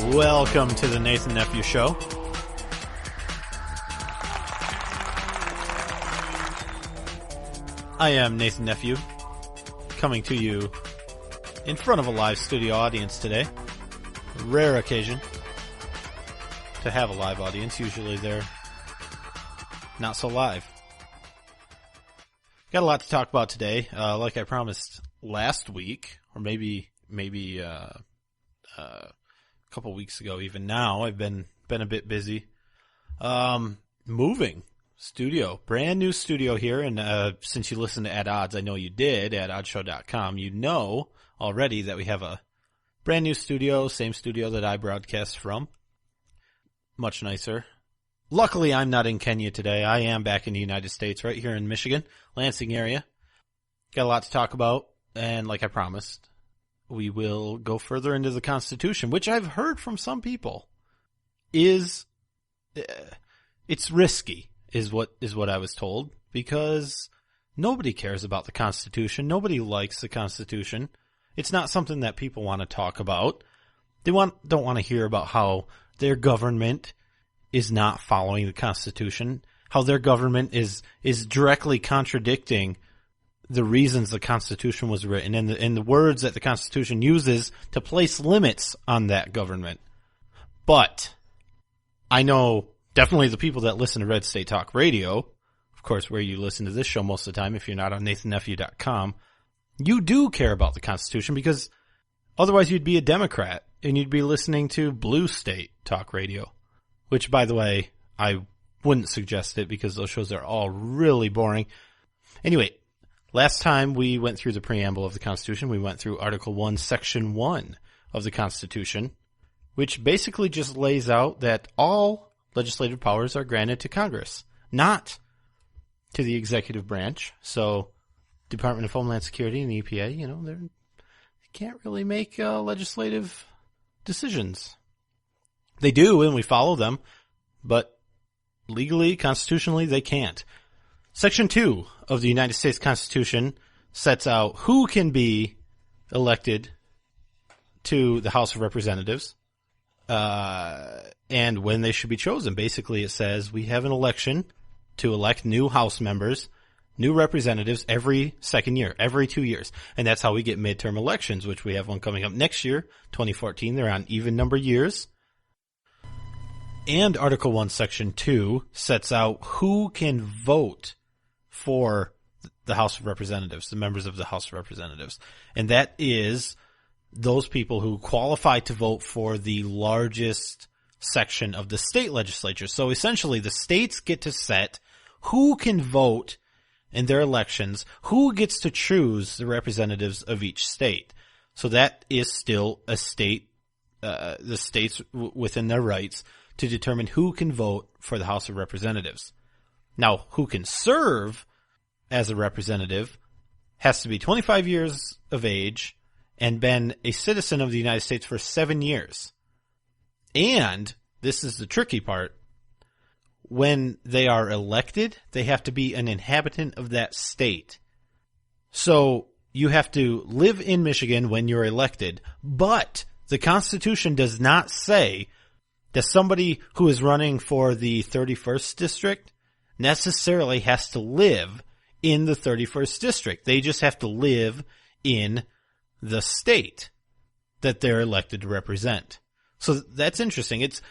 Welcome to the Nathan Nephew Show. I am Nathan Nephew, coming to you in front of a live studio audience today. A rare occasion to have a live audience. Usually they're not so live. Got a lot to talk about today. Like I promised last week, or maybe a couple weeks ago. Even now, I've been a bit busy. Moving studio, brand new studio here, and since you listened to At Odds, I know you did at oddshow.com. You know already that we have a brand new studio, same studio that I broadcast from. Much nicer. Luckily, I'm not in Kenya today. I am back in the United States, right here in Michigan, Lansing area. Got a lot to talk about, and like I promised, we will go further into the Constitution, which I've heard from some people is it's risky, is what I was told, because nobody cares about the Constitution. Nobody likes the Constitution. It's not something that people want to talk about. They don't want to hear about how their government is not following the Constitution, how their government is directly contradicting the reasons the Constitution was written and the words that the Constitution uses to place limits on that government. But I know definitely the people that listen to Red State Talk Radio, of course, where you listen to this show most of the time if you're not on nathannephew.com, you do care about the Constitution, because otherwise you'd be a Democrat and you'd be listening to Blue State Talk Radio, which, by the way, I wouldn't suggest it because those shows are all really boring. Anyway, last time we went through the preamble of the Constitution, we went through Article 1, Section 1 of the Constitution, which basically just lays out that all legislative powers are granted to Congress, not to the executive branch. So Department of Homeland Security and the EPA, they can't really make legislative decisions. They do, and we follow them, but legally, constitutionally, they can't. Section 2 of the United States Constitution sets out who can be elected to the House of Representatives and when they should be chosen. Basically, it says we have an election to elect new House members, new representatives every second year, every 2 years. And that's how we get midterm elections, which we have one coming up next year, 2014. They're on even number years. And Article 1, Section 2 sets out who can vote for the House of Representatives, the members of the House of Representatives. And that is those people who qualify to vote for the largest section of the state legislature. So essentially, the states get to set who can vote in their elections, who gets to choose the representatives of each state. So that is still a state, the states within their rights to determine who can vote for the House of Representatives. Now, who can serve as a representative has to be 25 years of age and been a citizen of the United States for 7 years. And, this is the tricky part, when they are elected, they have to be an inhabitant of that state. So, you have to live in Michigan when you're elected, but the Constitution does not say that somebody who is running for the 31st district necessarily has to live in the 31st district. They just have to live in the state that they're elected to represent. So that's interesting. It's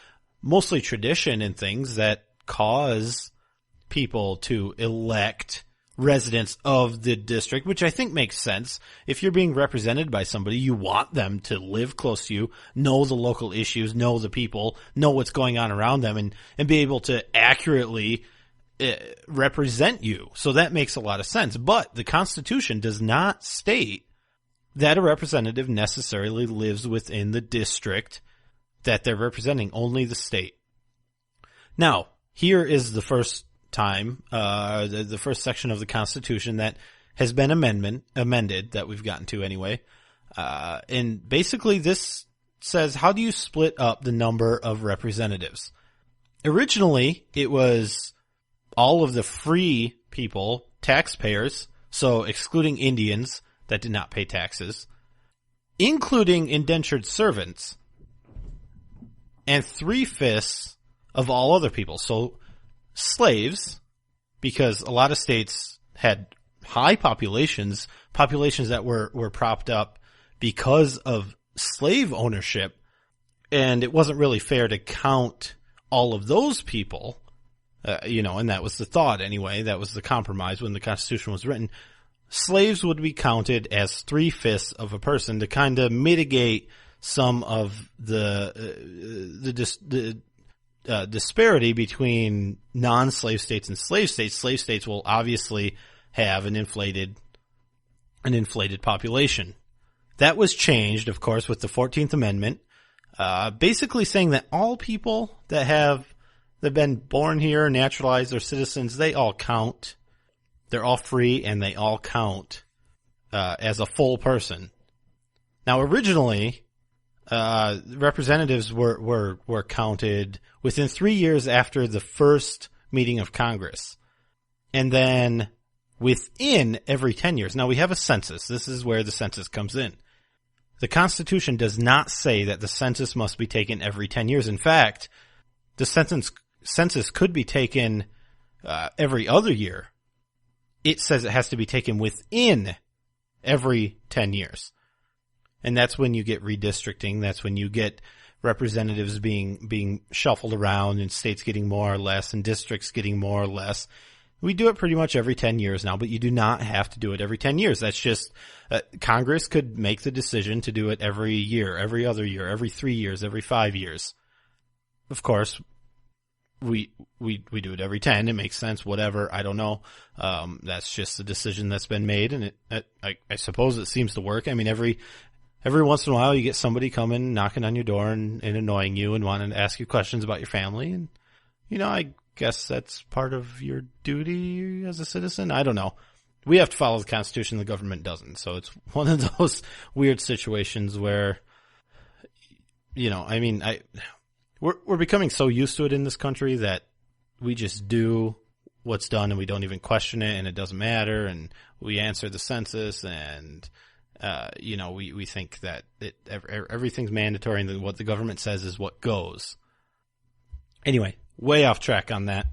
mostly tradition and things that cause people to elect residents of the district, which I think makes sense. If you're being represented by somebody, you want them to live close to you, know the local issues, know the people, know what's going on around them, and be able to accurately represent you. So that makes a lot of sense. But the Constitution does not state that a representative necessarily lives within the district that they're representing, only the state. Now, here is the first time, the first section of the Constitution that has been amended, that we've gotten to anyway. And basically this says, how do you split up the number of representatives? Originally, it was all of the free people, taxpayers, so excluding Indians that did not pay taxes, including indentured servants, and 3/5 of all other people. So slaves, because a lot of states had high populations that were propped up because of slave ownership, and it wasn't really fair to count all of those people, and that was the thought anyway. That was the compromise when the Constitution was written. Slaves would be counted as 3/5 of a person to kind of mitigate some of the disparity between non-slave states and slave states. Slave states will obviously have an inflated population. That was changed, of course, with the 14th Amendment, basically saying that all people that have been born here, naturalized, or citizens, they all count. They're all free, and they all count as a full person. Now, originally, representatives were counted within 3 years after the first meeting of Congress, and then within every 10 years. Now, we have a census. This is where the census comes in. The Constitution does not say that the census must be taken every 10 years. In fact, the census could be taken every other year. It says it has to be taken within every 10 years. And that's when you get redistricting. That's when you get representatives being shuffled around and states getting more or less and districts getting more or less. We do it pretty much every 10 years now, but you do not have to do it every 10 years. That's just, Congress could make the decision to do it every year, every other year, every 3 years, every 5 years. Of course, we do it every 10. It makes sense, whatever. I don't know. That's just a decision that's been made, and I suppose it seems to work. I mean, every once in a while you get somebody coming, knocking on your door and annoying you and wanting to ask you questions about your family. And, I guess that's part of your duty as a citizen. I don't know. We have to follow the Constitution. The government doesn't. So it's one of those weird situations where, we're becoming so used to it in this country that we just do what's done and we don't even question it, and it doesn't matter. And we answer the census, and we think that everything's mandatory, and what the government says is what goes. Anyway, way off track on that.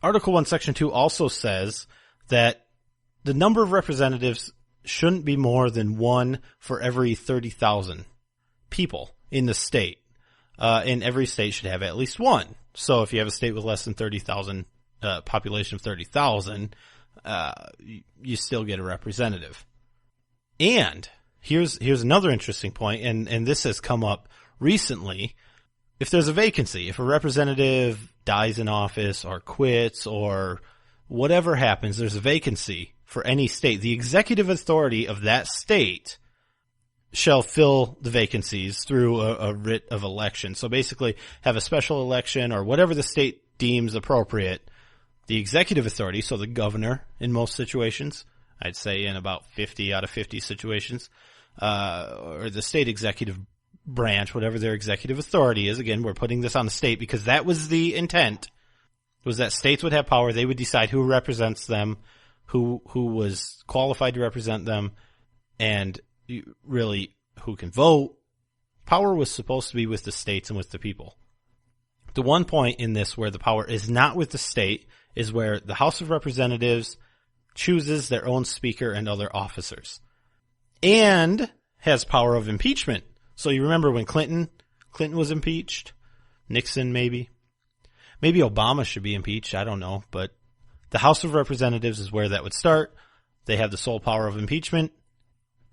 Article 1, Section 2 also says that the number of representatives shouldn't be more than one for every 30,000 people in the state. And every state should have at least one. So if you have a state with less than 30,000, population of 30,000, you still get a representative. And here's another interesting point, and this has come up recently. If there's a vacancy, if a representative dies in office or quits or whatever happens, there's a vacancy for any state, the executive authority of that state shall fill the vacancies through a writ of election. So basically have a special election or whatever the state deems appropriate. The executive authority, so the governor in most situations, I'd say in about 50 out of 50 situations, or the state executive branch, whatever their executive authority is. Again, we're putting this on the state because that was the intent, was that states would have power. They would decide who represents them, who was qualified to represent them, and really who can vote. Power was supposed to be with the states and with the people. The one point in this where the power is not with the state is where the House of Representatives chooses their own speaker and other officers and has power of impeachment. So you remember when Clinton was impeached, Nixon maybe Obama should be impeached. I don't know, but the House of Representatives is where that would start. They have the sole power of impeachment.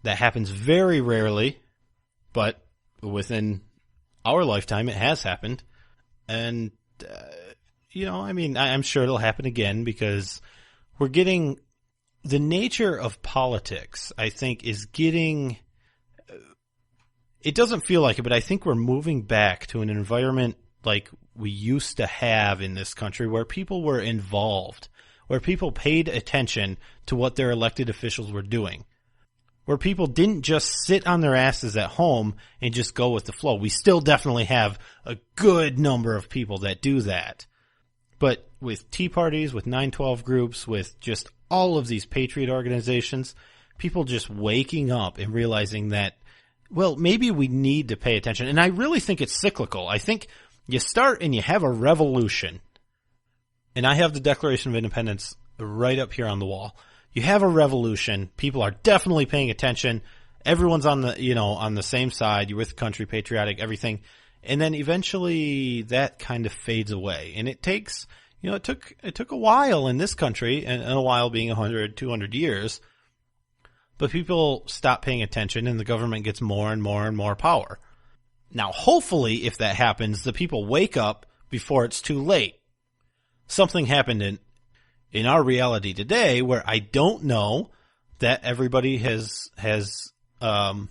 That happens very rarely, but within our lifetime, it has happened. And, I'm sure it'll happen again because we're getting the nature of politics, I think, is getting, it doesn't feel like it, but I think we're moving back to an environment like we used to have in this country where people were involved, where people paid attention to what their elected officials were doing, where people didn't just sit on their asses at home and just go with the flow. We still definitely have a good number of people that do that. But with Tea Parties, with 9/12 groups, with just all of these patriot organizations, people just waking up and realizing that well, maybe we need to pay attention. And I really think it's cyclical. I think you start and you have a revolution. And I have the Declaration of Independence right up here on the wall. You have a revolution. People are definitely paying attention. Everyone's on the same side. You're with the country, patriotic, everything. And then eventually that kind of fades away. And it takes, it took a while in this country, and a while being 100, 200 years. But people stop paying attention and the government gets more and more and more power. Now, hopefully, if that happens, the people wake up before it's too late. Something happened in our reality today where I don't know that everybody has heard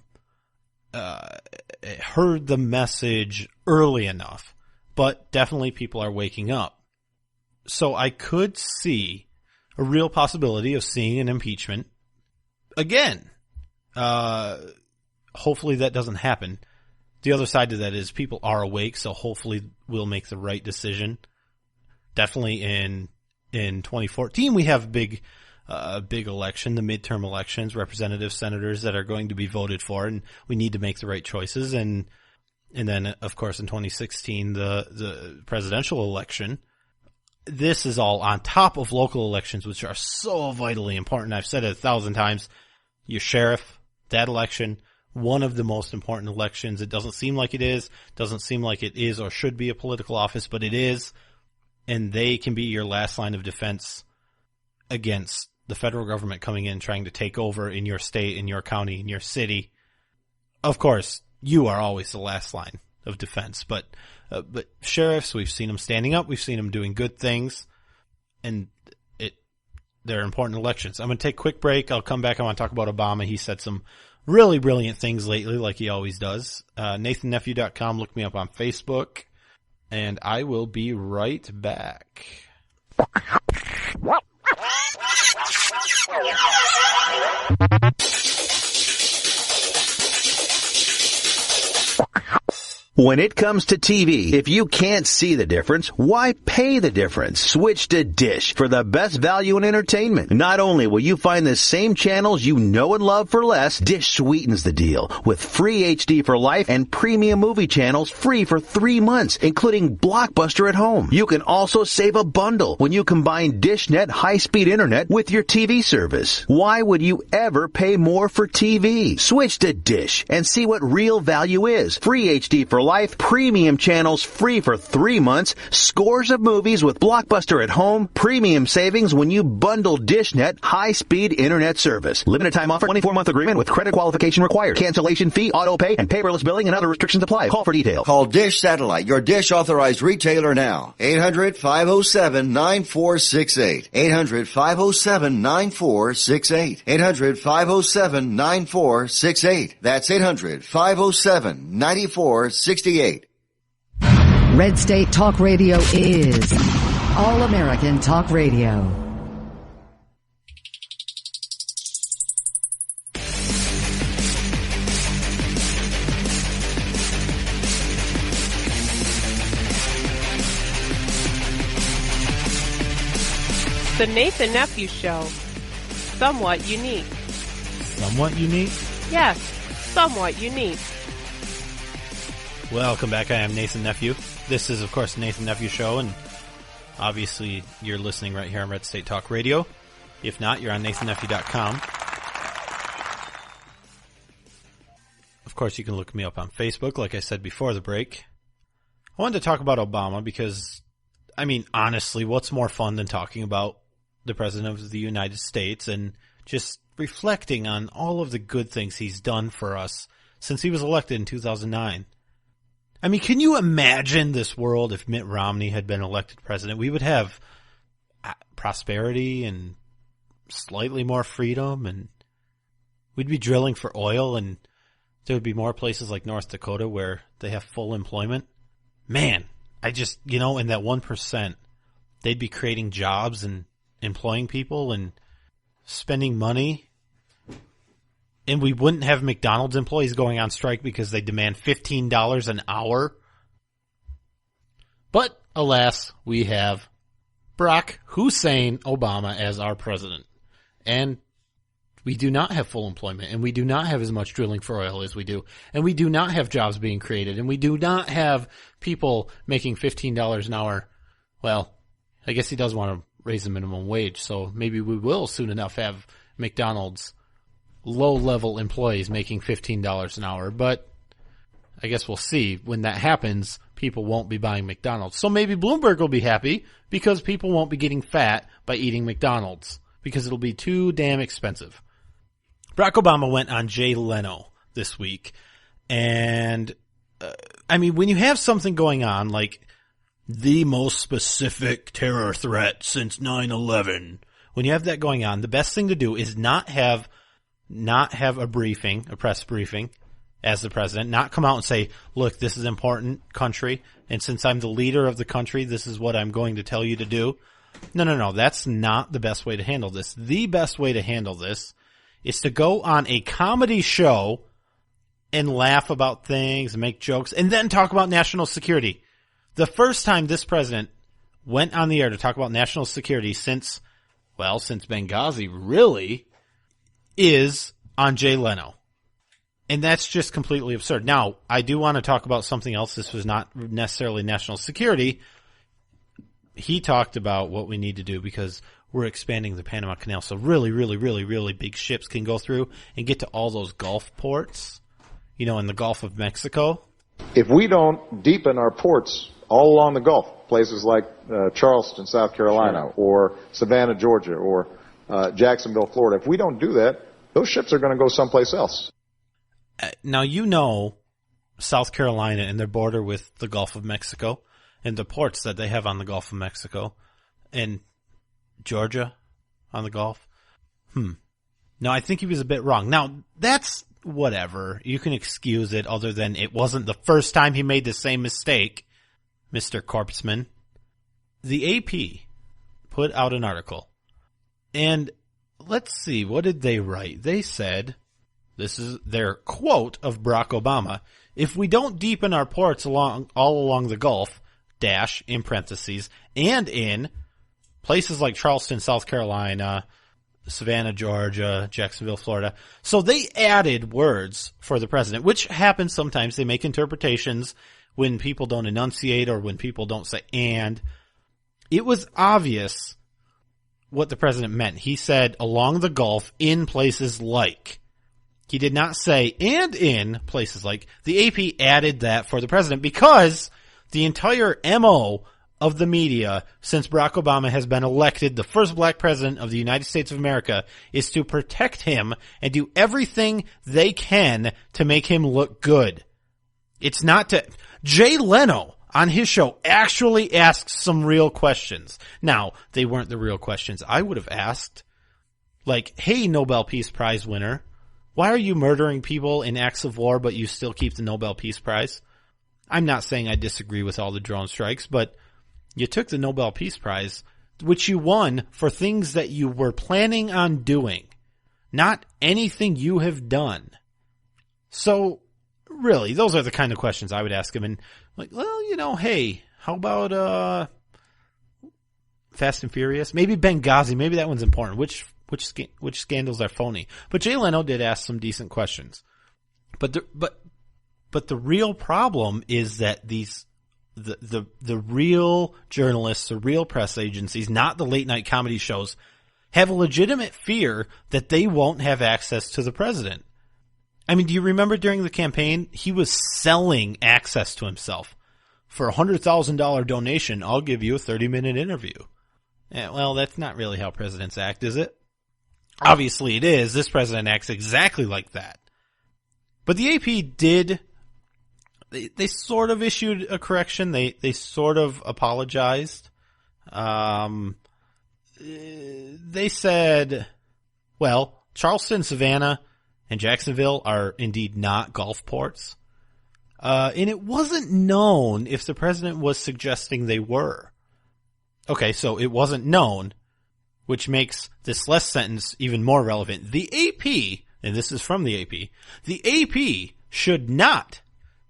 the message early enough, but definitely people are waking up. So I could see a real possibility of seeing an impeachment again. Hopefully that doesn't happen. The other side to that is people are awake, so hopefully we'll make the right decision. Definitely in 2014 we have a big election, the midterm elections, representatives, senators that are going to be voted for, and we need to make the right choices. And then of course in 2016 the presidential election. This is all on top of local elections, which are so vitally important. I've said it 1,000 times. Your sheriff, that election, one of the most important elections. It doesn't seem like it is, doesn't seem like it is or should be a political office, but it is. And they can be your last line of defense against the federal government coming in, trying to take over in your state, in your county, in your city. Of course, you are always the last line of defense, but sheriffs, we've seen them standing up, we've seen them doing good things, and they're important elections. I'm going to take a quick break. I'll come back. I want to talk about Obama. He said some really brilliant things lately, like he always does. NathanNephew.com. Look me up on Facebook. And I will be right back. When it comes to TV, if you can't see the difference, why pay the difference? Switch to Dish for the best value in entertainment. Not only will you find the same channels you know and love for less, Dish sweetens the deal with free HD for life and premium movie channels free for 3 months, including Blockbuster at home. You can also save a bundle when you combine DishNet high-speed internet with your TV service. Why would you ever pay more for TV? Switch to Dish and see what real value is. Free HD for life, premium channels free for 3 months, scores of movies with Blockbuster at home, premium savings when you bundle DishNet high-speed internet service. Limited time offer, 24-month agreement with credit qualification required. Cancellation fee, auto pay, and paperless billing and other restrictions apply. Call for details. Call Dish Satellite, your Dish authorized retailer now. 800-507-9468. 800-507-9468. 800-507-9468. That's 800-507-9468. Red State Talk Radio is All American Talk Radio. The Nathan Nephew Show. Somewhat unique. Somewhat unique? Yes, somewhat unique. Welcome back. I am Nathan Nephew. This is, of course, the Nathan Nephew Show, and obviously you're listening right here on Red State Talk Radio. If not, you're on NathanNephew.com. Of course, you can look me up on Facebook, like I said before the break. I wanted to talk about Obama because, I mean, honestly, what's more fun than talking about the President of the United States and just reflecting on all of the good things he's done for us since he was elected in 2009. I mean, can you imagine this world if Mitt Romney had been elected president? We would have prosperity and slightly more freedom, and we'd be drilling for oil, and there would be more places like North Dakota where they have full employment. Man, I just, in that 1%, they'd be creating jobs and employing people and spending money. And we wouldn't have McDonald's employees going on strike because they demand $15 an hour. But, alas, we have Barack Hussein Obama as our president. And We do not have full employment, and we do not have as much drilling for oil as we do, and we do not have jobs being created, and we do not have people making $15 an hour. Well, I guess he does want to raise the minimum wage, so maybe we will soon enough have McDonald's low-level employees making $15 an hour, but I guess we'll see. When that happens, people won't be buying McDonald's. So maybe Bloomberg will be happy because people won't be getting fat by eating McDonald's because it'll be too damn expensive. Barack Obama went on Jay Leno this week, and when you have something going on like the most specific terror threat since 9/11, when you have that going on, the best thing to do is not have a briefing, a press briefing, as the president, not come out and say, look, this is important country, and since I'm the leader of the country, this is what I'm going to tell you to do. No, that's not the best way to handle this. The best way to handle this is to go on a comedy show and laugh about things and make jokes and then talk about national security. The first time this president went on the air to talk about national security since Benghazi really is on Jay Leno. And that's just completely absurd. Now, I do want to talk about something else. This was not necessarily national security. He talked about what we need to do because we're expanding the Panama Canal so really, really, really, really big ships can go through and get to all those Gulf ports, in the Gulf of Mexico. If we don't deepen our ports all along the Gulf, places like Charleston, South Carolina, or Savannah, Georgia, or Jacksonville, Florida, if we don't do that, those ships are going to go someplace else. Now, South Carolina and their border with the Gulf of Mexico and the ports that they have on the Gulf of Mexico and Georgia on the Gulf. No, I think he was a bit wrong. Now, that's whatever. You can excuse it other than it wasn't the first time he made the same mistake, Mr. Corpsman. The AP put out an article. And let's see, what did they write? They said, this is their quote of Barack Obama, if we don't deepen our ports all along the Gulf, in parentheses, and in places like Charleston, South Carolina, Savannah, Georgia, Jacksonville, Florida. So they added words for the president, which happens sometimes. They make interpretations when people don't enunciate or when people don't say and. It was obvious what the president meant. He said along the Gulf in places like. He did not say and in places like. The AP added that for the president because the entire MO of the media since Barack Obama has been elected the first black president of the United States of America is to protect him and do everything they can to make him look good. It's not to... Jay Leno on his show actually asked some real questions. Now, they weren't the real questions I would have asked. Like, hey, Nobel Peace Prize winner, why are you murdering people in acts of war but you still keep the Nobel Peace Prize? I'm not saying I disagree with all the drone strikes, but you took the Nobel Peace Prize, which you won for things that you were planning on doing, not anything you have done. So, really, those are the kind of questions I would ask him. And, hey, how about Fast and Furious? Maybe Benghazi. Maybe that one's important. Which scandals are phony? But Jay Leno did ask some decent questions. But the real problem is that the real journalists, the real press agencies, not the late night comedy shows, have a legitimate fear that they won't have access to the president. I mean, do you remember during the campaign, he was selling access to himself. For a $100,000 donation, I'll give you a 30-minute interview. Well, that's not really how presidents act, is it? Obviously it is. This president acts exactly like that. But the AP did... They sort of issued a correction. They sort of apologized. They said, well, Charleston, Savannah, and Jacksonville are indeed not Gulf ports. And it wasn't known if the president was suggesting they were. Okay, so it wasn't known, which makes this last sentence even more relevant. The AP, and this is from the AP, the AP should not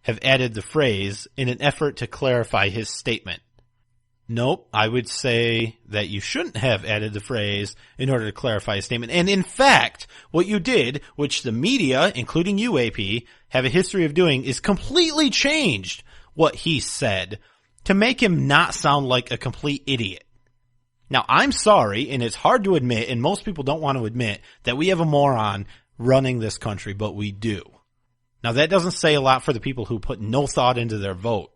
have added the phrase in an effort to clarify his statement. Nope. I would say that you shouldn't have added the phrase in order to clarify a statement. And in fact, what you did, which the media, including you, AP, have a history of doing, is completely changed what he said to make him not sound like a complete idiot. Now, I'm sorry, and it's hard to admit, and most people don't want to admit, that we have a moron running this country, but we do. Now, that doesn't say a lot for the people who put no thought into their vote.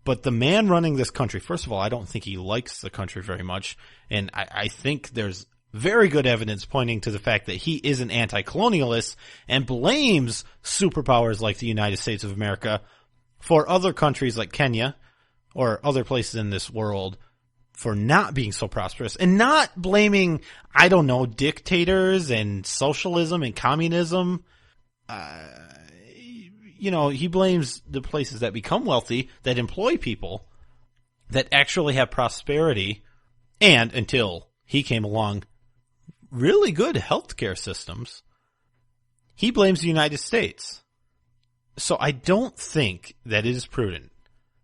But the man running this country, first of all, I don't think he likes the country very much. And I think there's very good evidence pointing to the fact that he is an anti-colonialist and blames superpowers like the United States of America for other countries like Kenya or other places in this world for not being so prosperous, and not blaming, I don't know, dictators and socialism and communism. He blames the places that become wealthy, that employ people, that actually have prosperity, and until he came along, really good healthcare systems. He blames the United States. So I don't think that it is prudent.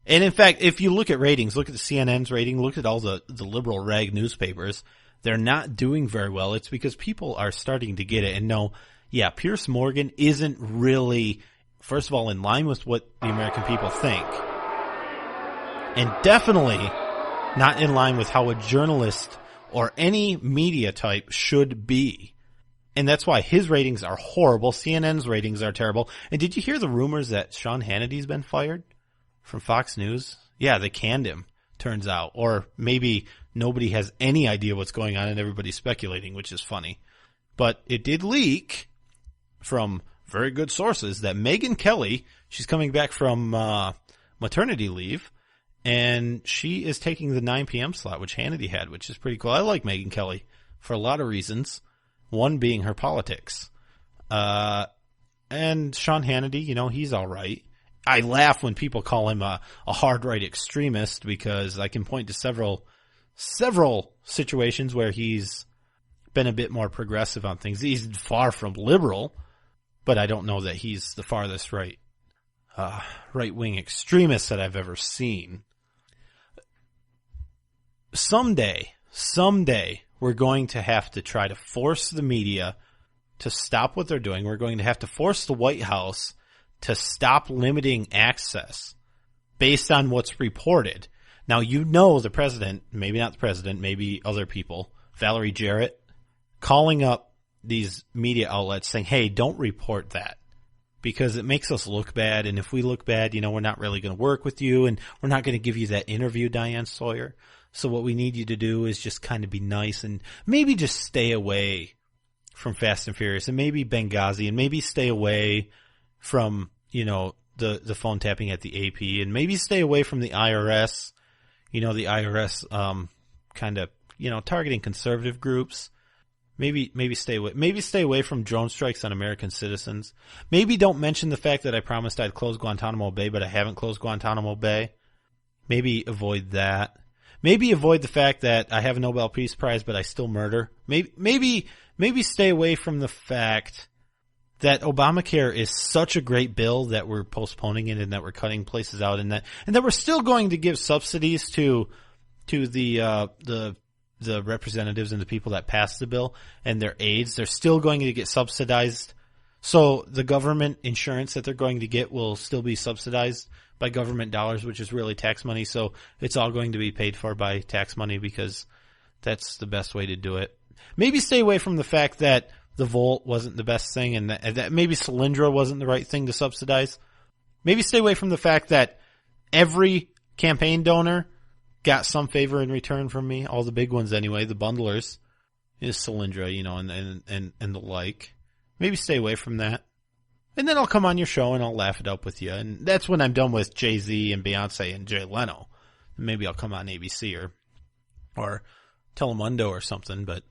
And in fact, if you look at ratings, look at the CNN's rating, look at all the liberal rag newspapers, they're not doing very well. It's because people are starting to get it and know, yeah, Piers Morgan isn't really, first of all, in line with what the American people think, and definitely not in line with how a journalist or any media type should be. And that's why his ratings are horrible. CNN's ratings are terrible. And did you hear the rumors that Sean Hannity's been fired from Fox News? Yeah, they canned him, turns out. Or maybe nobody has any idea what's going on and everybody's speculating, which is funny. But it did leak from very good sources that Megyn Kelly, she's coming back from maternity leave, and she is taking the 9 p.m. slot, which Hannity had, which is pretty cool. I like Megyn Kelly for a lot of reasons, one being her politics. And Sean Hannity, he's all right. I laugh when people call him a hard right extremist, because I can point to several situations where he's been a bit more progressive on things. He's far from liberal, but I don't know that he's the farthest right-wing extremist that I've ever seen. Someday, we're going to have to try to force the media to stop what they're doing. We're going to have to force the White House to stop limiting access based on what's reported. Now, the president, maybe not the president, maybe other people, Valerie Jarrett, calling up these media outlets saying, hey, don't report that because it makes us look bad. And if we look bad, we're not really going to work with you, and we're not going to give you that interview, Diane Sawyer. So what we need you to do is just kind of be nice and maybe just stay away from Fast and Furious and maybe Benghazi, and maybe stay away from, the phone tapping at the AP, and maybe stay away from the IRS, the IRS, kind of, targeting conservative groups. Maybe stay away from drone strikes on American citizens. Maybe don't mention the fact that I promised I'd close Guantanamo Bay, but I haven't closed Guantanamo Bay. Maybe avoid that. Maybe avoid the fact that I have a Nobel Peace Prize, but I still murder. Maybe stay away from the fact that Obamacare is such a great bill that we're postponing it, and that we're cutting places out, and that we're still going to give subsidies to the representatives and the people that passed the bill and their aides. They're still going to get subsidized. So the government insurance that they're going to get will still be subsidized by government dollars, which is really tax money. So it's all going to be paid for by tax money, because that's the best way to do it. Maybe stay away from the fact that the Volt wasn't the best thing, and that maybe Solyndra wasn't the right thing to subsidize. Maybe stay away from the fact that every campaign donor got some favor in return from me. All the big ones anyway, the bundlers, is Solyndra, and the like. Maybe stay away from that. And then I'll come on your show and I'll laugh it up with you. And that's when I'm done with Jay-Z and Beyonce and Jay Leno. Maybe I'll come on ABC or Telemundo or something, but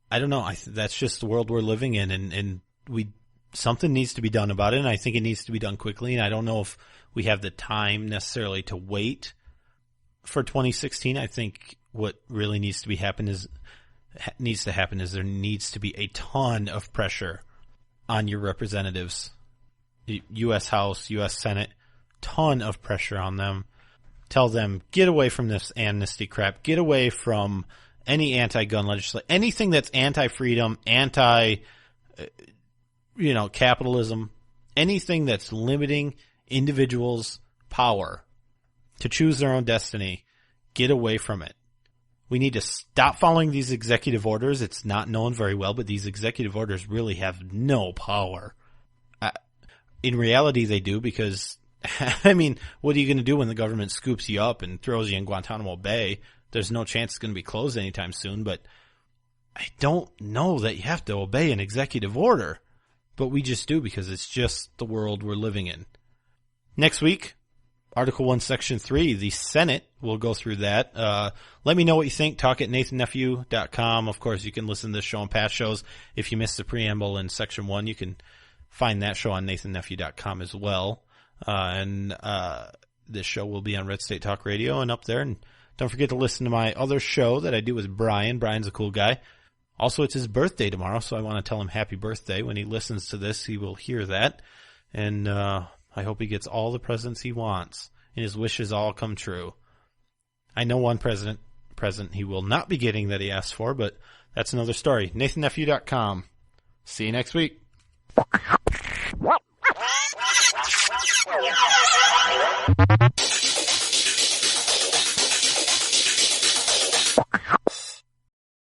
I don't know. That's just the world we're living in, and something needs to be done about it, and I think it needs to be done quickly, and I don't know if we have the time necessarily to wait for 2016. I think what really needs to happen is there needs to be a ton of pressure on your representatives, U.S. House, U.S. Senate, ton of pressure on them tell them, get away from this amnesty crap. Get away from any anti-gun legislation. Anything that's anti-freedom, capitalism. Anything that's limiting individuals' power to choose their own destiny. Get away from it. We need to stop following these executive orders. It's not known very well, but these executive orders really have no power. In reality, they do because, I mean, what are you going to do when the government scoops you up and throws you in Guantanamo Bay? There's no chance it's going to be closed anytime soon, but I don't know that you have to obey an executive order. But we just do because it's just the world we're living in. Next week, Article 1, Section 3, the Senate will go through that. Let me know what you think. Talk at NathanNephew.com. Of course, you can listen to this show and past shows. If you missed the preamble in Section 1, you can find that show on NathanNephew.com as well. This show will be on Red State Talk Radio and up there. And don't forget to listen to my other show that I do with Brian. Brian's a cool guy. Also, it's his birthday tomorrow, so I want to tell him happy birthday. When he listens to this, he will hear that. And I hope he gets all the presents he wants and his wishes all come true. I know one present he will not be getting that he asked for, but that's another story. NathanNephew.com. See you next week.